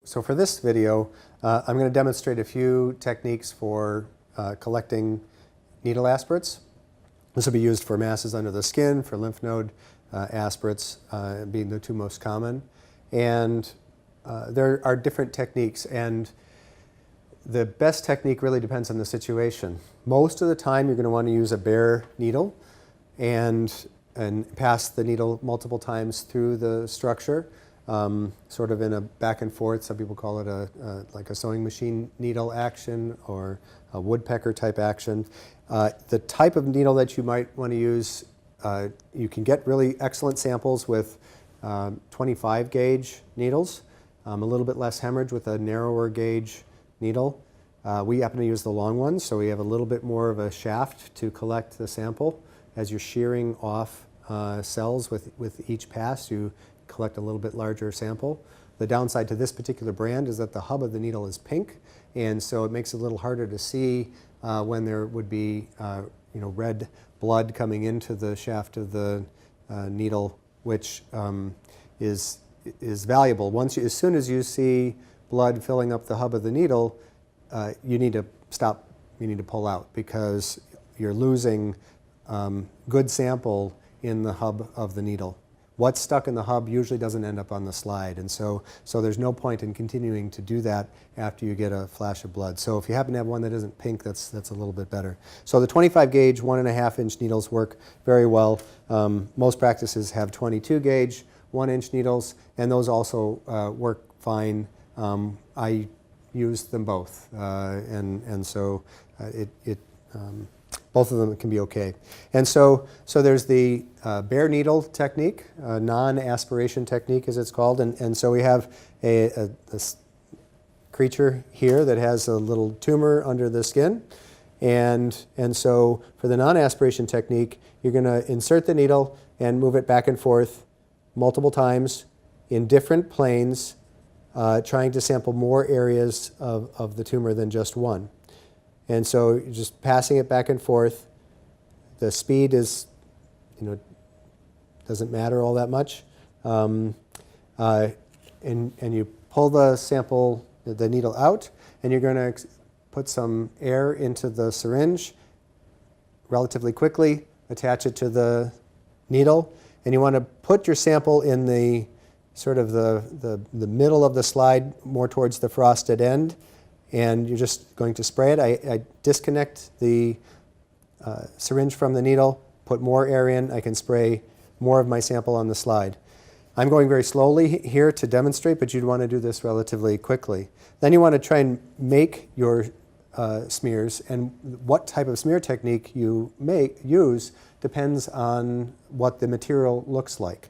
So for this video, I'm going to demonstrate a few techniques for collecting needle aspirates. This will be used for masses under the skin, for lymph node aspirates being the two most common. And there are different techniques, and the best technique really depends on the situation. Most of the time you're going to want to use a bare needle and pass the needle multiple times through the structure. Sort of in a back and forth. Some people call it like a sewing machine needle action or a woodpecker type action. The type of needle that you might want to use, you can get really excellent samples with 25 gauge needles, a little bit less hemorrhage with a narrower gauge needle. We happen to use the long ones, so we have a little bit more of a shaft to collect the sample. As you're shearing off cells with each pass, you collect a little bit larger sample. The downside to this particular brand is that the hub of the needle is pink, and so it makes it a little harder to see when there would be red blood coming into the shaft of the needle, which is valuable. As soon as you see blood filling up the hub of the needle, you need to stop. You need to pull out because you're losing good sample in the hub of the needle. What's stuck in the hub usually doesn't end up on the slide, and so there's no point in continuing to do that after you get a flash of blood. So if you happen to have one that isn't pink, that's a little bit better. So the 25 gauge 1.5 inch needles work very well. Most practices have 22 gauge 1 inch needles, and those also work fine. I use them both, and so both of them can be okay. And so there's the bare needle technique, non-aspiration technique as it's called. And so we have a creature here that has a little tumor under the skin. And so for the non-aspiration technique, you're going to insert the needle and move it back and forth multiple times in different planes, trying to sample more areas of the tumor than just one. And so you're just passing it back and forth. The speed is, doesn't matter all that much. And you pull the sample, the needle out, and you're going to put some air into the syringe relatively quickly, attach it to the needle, and you want to put your sample in the sort of the middle of the slide, more towards the frosted end. And you're just going to spray it. I disconnect the syringe from the needle, put more air in. I can spray more of my sample on the slide. I'm going very slowly here to demonstrate, but you'd want to do this relatively quickly. Then you want to try and make your smears, and what type of smear technique you use depends on what the material looks like.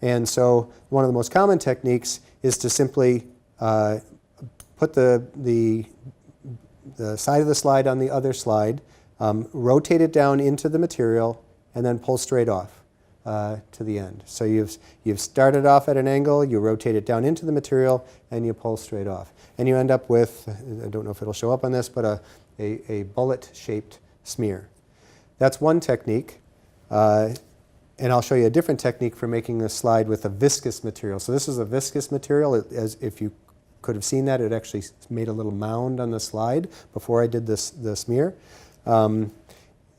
And so one of the most common techniques is to simply put the side of the slide on the other slide, rotate it down into the material, and then pull straight off to the end. So you've started off at an angle, you rotate it down into the material, and you pull straight off. And you end up with, I don't know if it'll show up on this, but a bullet-shaped smear. That's one technique. And I'll show you a different technique for making a slide with a viscous material. So this is a viscous material. As if you could have seen that, it actually made a little mound on the slide before I did the smear.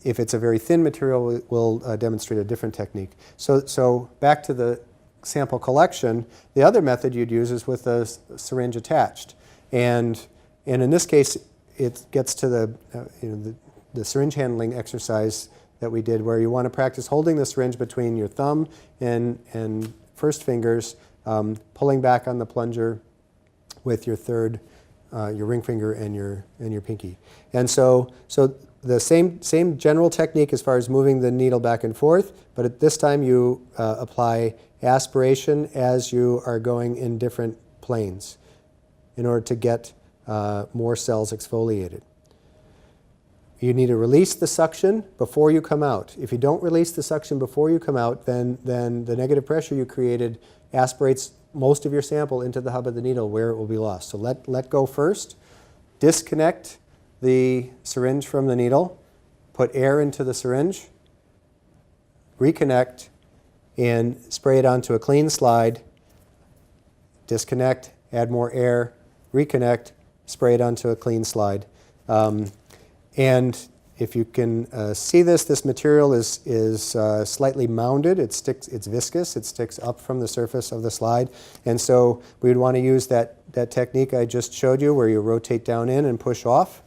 If it's a very thin material, we'll demonstrate a different technique. So back to the sample collection, the other method you'd use is with a syringe attached. And in this case, it gets to the syringe handling exercise that we did, where you want to practice holding the syringe between your thumb and first fingers, pulling back on the plunger with your third, your ring finger and your pinky. And so the same general technique as far as moving the needle back and forth, but at this time you apply aspiration as you are going in different planes in order to get more cells exfoliated. You need to release the suction before you come out. If you don't release the suction before you come out, then the negative pressure you created aspirates most of your sample into the hub of the needle where it will be lost. So let go first, disconnect the syringe from the needle, put air into the syringe, reconnect, and spray it onto a clean slide, disconnect, add more air, reconnect, spray it onto a clean slide. And if you can see this material is slightly mounded. It's viscous. It sticks up from the surface of the slide. And so we would want to use that technique I just showed you where you rotate down in and push off.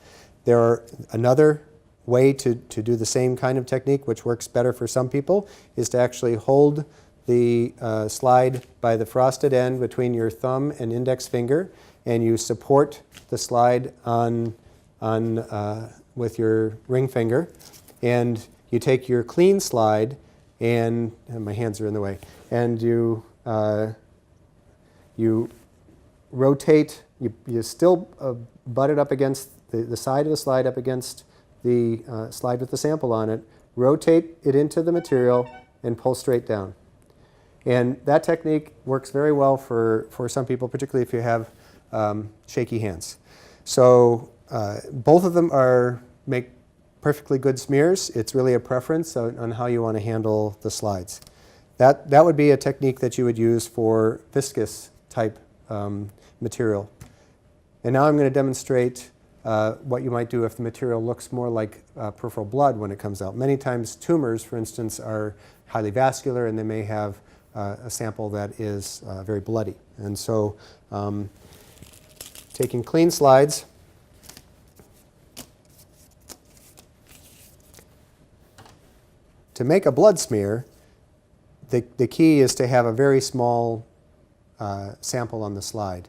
There are another way to do the same kind of technique, which works better for some people, is to actually hold the slide by the frosted end between your thumb and index finger, and you support the slide with your ring finger, and you take your clean slide, and my hands are in the way, and you rotate. You still butt it up against the side of the slide, up against the slide with the sample on it. Rotate it into the material and pull straight down. And that technique works very well for some people, particularly if you have shaky hands. So both of them make perfectly good smears. It's really a preference on how you want to handle the slides. That would be a technique that you would use for viscous type material. And now I'm going to demonstrate what you might do if the material looks more like peripheral blood when it comes out. Many times tumors, for instance, are highly vascular, and they may have a sample that is very bloody. And so taking clean slides, to make a blood smear, the key is to have a very small sample on the slide.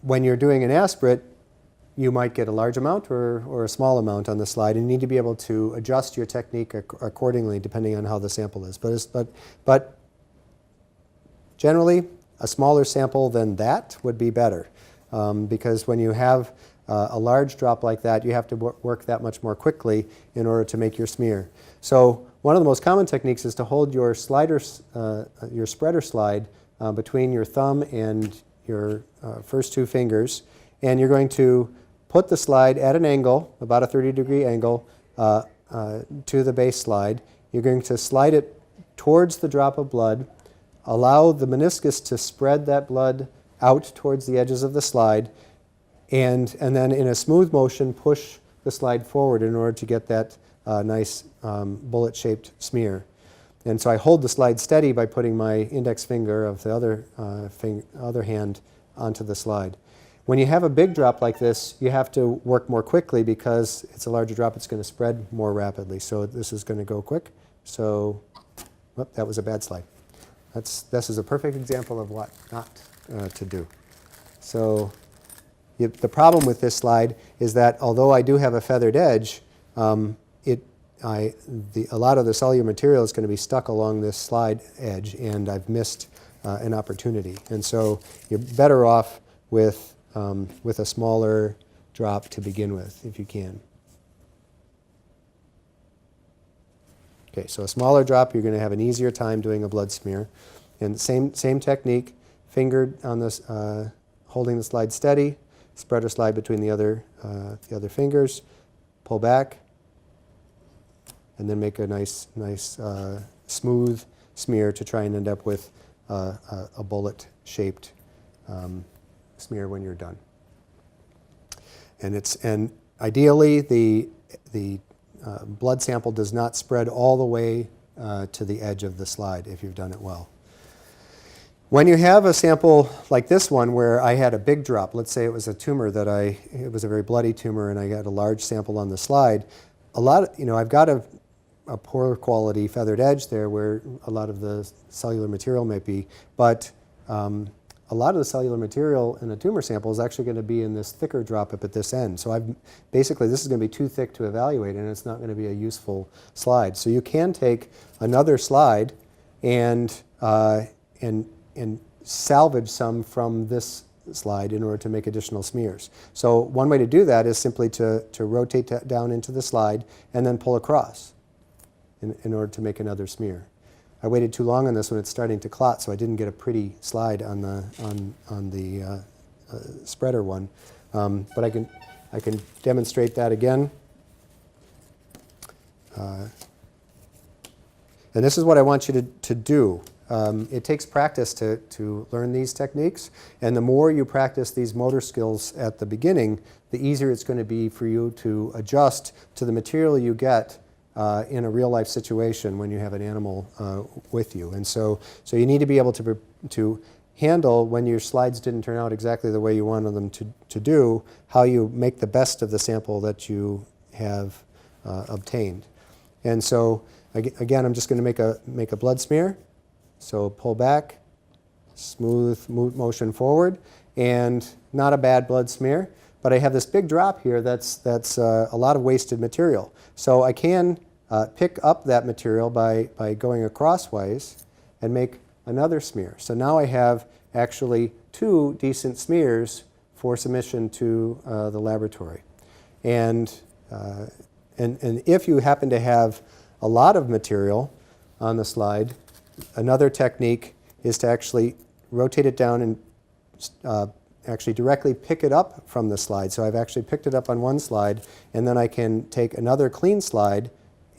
When you're doing an aspirate, you might get a large amount or a small amount on the slide, and you need to be able to adjust your technique accordingly depending on how the sample is. But generally, a smaller sample than that would be better, because when you have a large drop like that, you have to work that much more quickly in order to make your smear. So one of the most common techniques is to hold your spreader slide between your thumb and your first two fingers, and you're going to put the slide at an angle, about a 30-degree angle, to the base slide. You're going to slide it towards the drop of blood, allow the meniscus to spread that blood out towards the edges of the slide, and then in a smooth motion push the slide forward in order to get that nice bullet-shaped smear. And so I hold the slide steady by putting my index finger of the other hand onto the slide. When you have a big drop like this, you have to work more quickly because it's a larger drop. It's going to spread more rapidly. So this is going to go quick. So, whoop, that was a bad slide. This is a perfect example of what not to do. So the problem with this slide is that although I do have a feathered edge, a lot of the cellular material is going to be stuck along this slide edge, and I've missed an opportunity. And so you're better off with a smaller drop to begin with, if you can. Okay, so a smaller drop, you're going to have an easier time doing a blood smear. And same technique, fingered on this, holding the slide steady, spreader slide between the other fingers, pull back, and then make a nice smooth smear to try and end up with a bullet-shaped smear when you're done. And ideally the blood sample does not spread all the way to the edge of the slide if you've done it well. When you have a sample like this one where I had a big drop, let's say it was a tumor it was a very bloody tumor and I got a large sample on the slide, I've got a poor quality feathered edge there where a lot of the cellular material might be, but a lot of the cellular material in a tumor sample is actually going to be in this thicker drop up at this end. So basically this is going to be too thick to evaluate, and it's not going to be a useful slide. So you can take another slide and salvage some from this slide in order to make additional smears. So one way to do that is simply to rotate down into the slide and then pull across in order to make another smear. I waited too long on this when it's starting to clot, so I didn't get a pretty slide on the spreader one. But I can demonstrate that again. And this is what I want you to do. it takes practice to learn these techniques. And the more you practice these motor skills at the beginning, the easier it's going to be for you to adjust to the material you get in a real life situation when you have an animal with you. And so you need to be able to handle when your slides didn't turn out exactly the way you wanted them to do, how you make the best of the sample that you have obtained. And so again, I'm just going to make a blood smear. So pull back, smooth motion forward, and not a bad blood smear. But I have this big drop here that's a lot of wasted material. So I can pick up that material by going acrosswise and make another smear. So now I have actually 2 decent smears for submission to the laboratory. And if you happen to have a lot of material on the slide, another technique is to actually rotate it down and actually directly pick it up from the slide. So I've actually picked it up on one slide, and then I can take another clean slide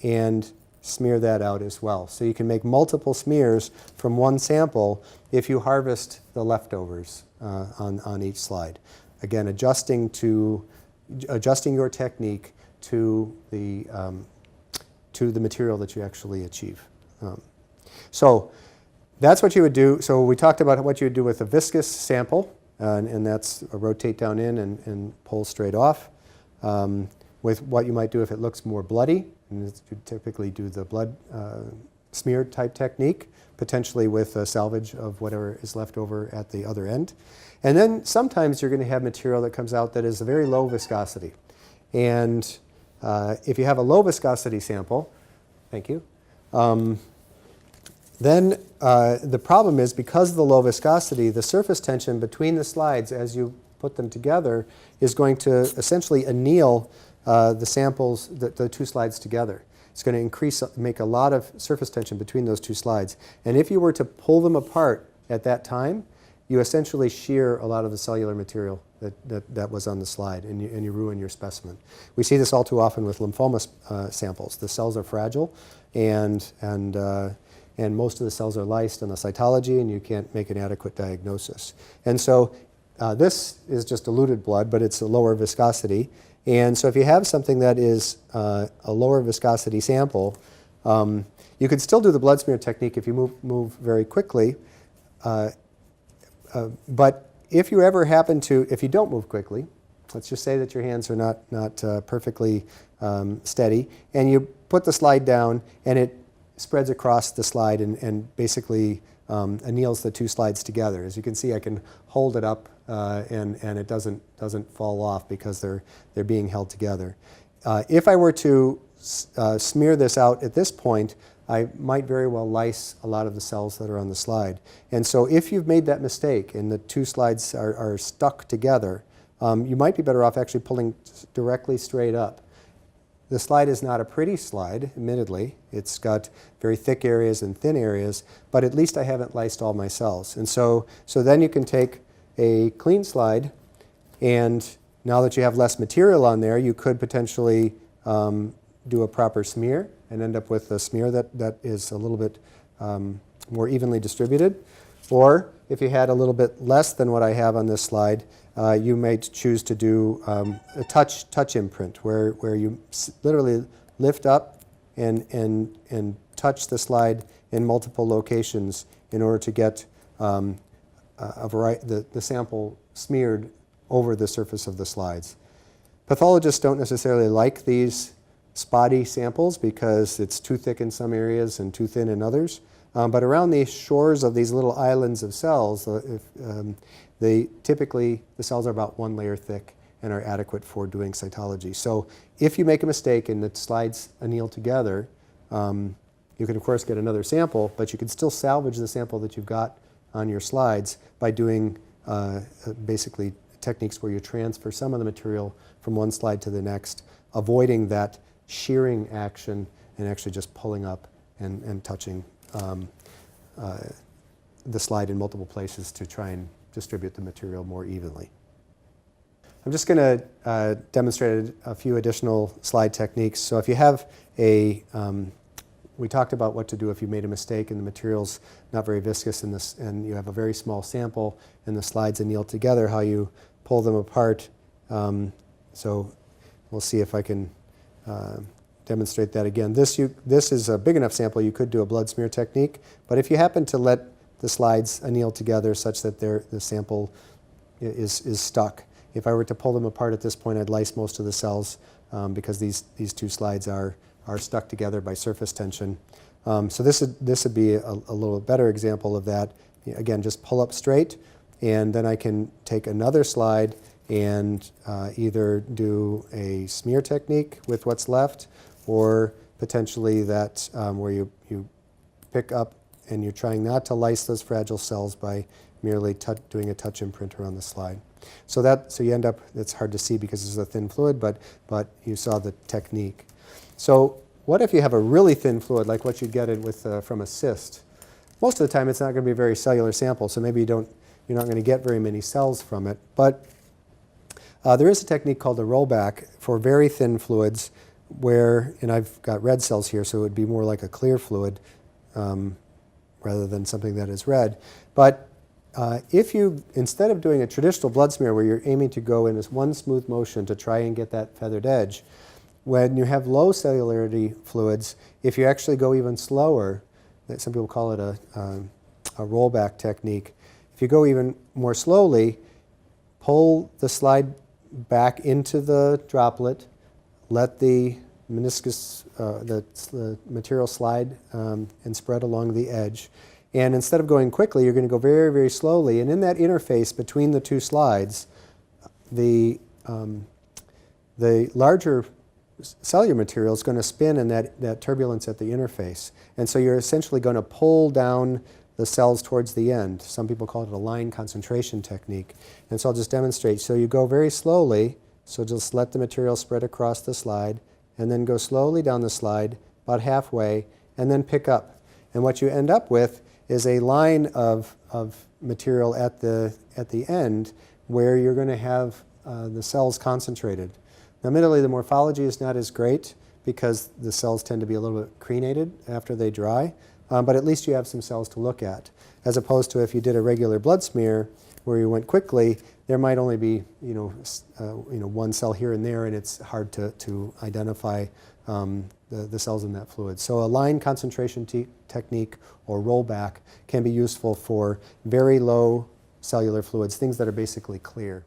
and smear that out as well. So you can make multiple smears from one sample if you harvest the leftovers on each slide. Again, adjusting your technique to the material that you actually achieve. So that's what you would do. So we talked about what you would do with a viscous sample, and that's a rotate down in and pull straight off. With what you might do if it looks more bloody, and you typically do the blood smear type technique, potentially with a salvage of whatever is left over at the other end. And then sometimes you're going to have material that comes out that is a very low viscosity. And if you have a low viscosity sample, thank you, then the problem is, because of the low viscosity, the surface tension between the slides as you put them together is going to essentially anneal the samples, the 2 slides together. It's going to make a lot of surface tension between those 2 slides. And if you were to pull them apart at that time, you essentially shear a lot of the cellular material that was on the slide, and you ruin your specimen. We see this all too often with lymphoma samples. The cells are fragile, and most of the cells are lysed on the cytology, and you can't make an adequate diagnosis. And so this is just diluted blood, but it's a lower viscosity. And so if you have something that is a lower viscosity sample, you could still do the blood smear technique if you move very quickly. But if you ever happen to, if you don't move quickly, let's just say that your hands are not perfectly steady, and you put the slide down and it spreads across the slide and basically anneals the 2 slides together. As you can see, I can hold it up and it doesn't fall off because they're being held together. If I were to smear this out at this point, I might very well lyse a lot of the cells that are on the slide. And so if you've made that mistake and the 2 slides are stuck together, you might be better off actually pulling directly straight up. The slide is not a pretty slide, admittedly. It's got very thick areas and thin areas, but at least I haven't lysed all my cells. And so then you can take a clean slide, and now that you have less material on there, you could potentially do a proper smear and end up with a smear that is a little bit more evenly distributed. Or if you had a little bit less than what I have on this slide, you might choose to do a touch imprint, where you literally lift up and touch the slide in multiple locations in order to get the sample smeared over the surface of the slides. Pathologists don't necessarily like these spotty samples because it's too thick in some areas and too thin in others. But around the shores of these little islands of cells, typically the cells are about 1 layer thick and are adequate for doing cytology. So if you make a mistake and the slides anneal together, you can of course get another sample, but you can still salvage the sample that you've got on your slides by doing basically techniques where you transfer some of the material from one slide to the next, avoiding that shearing action and actually just pulling up and touching the slide in multiple places to try and distribute the material more evenly. I'm just going to demonstrate a few additional slide techniques. So if you have a we talked about what to do if you made a mistake and the material's not very viscous in this, and you have a very small sample and the slides anneal together, how you pull them apart. So we'll see if I can demonstrate that again. This is a big enough sample you could do a blood smear technique, but if you happen to let the slides anneal together such that the sample is stuck, if I were to pull them apart at this point, I'd lyse most of the cells because these two slides are stuck together by surface tension. So this would be a little better example of that. Again, just pull up straight, and then I can take another slide and either do a smear technique with what's left, or potentially that where you pick up and you're trying not to lyse those fragile cells by merely doing a touch imprint around the slide. So you end up, it's hard to see because it's a thin fluid, but you saw the technique. So what if you have a really thin fluid, like what you get from a cyst? Most of the time it's not going to be a very cellular sample, so maybe you're not going to get very many cells from it. But there is a technique called a rollback for very thin fluids where, and I've got red cells here, so it would be more like a clear fluid rather than something that is red. But if you, instead of doing a traditional blood smear where you're aiming to go in as one smooth motion to try and get that feathered edge, when you have low cellularity fluids, if you actually go even slower, some people call it a rollback technique, if you go even more slowly, pull the slide back into the droplet, let the meniscus, the material slide and spread along the edge. And instead of going quickly, you're going to go very, very slowly. And in that interface between the two slides, the larger cellular material is going to spin in that turbulence at the interface. And so you're essentially going to pull down the cells towards the end. Some people call it a line concentration technique. And so I'll just demonstrate. So you go very slowly, so just let the material spread across the slide, and then go slowly down the slide, about halfway, and then pick up. And what you end up with is a line of material at the end where you're going to have the cells concentrated. Now, admittedly, the morphology is not as great because the cells tend to be a little bit crenated after they dry, but at least you have some cells to look at, as opposed to if you did a regular blood smear where you went quickly, there might only be one cell here and there, and it's hard to identify the cells in that fluid. So a line concentration technique or rollback can be useful for very low cellular fluids, things that are basically clear.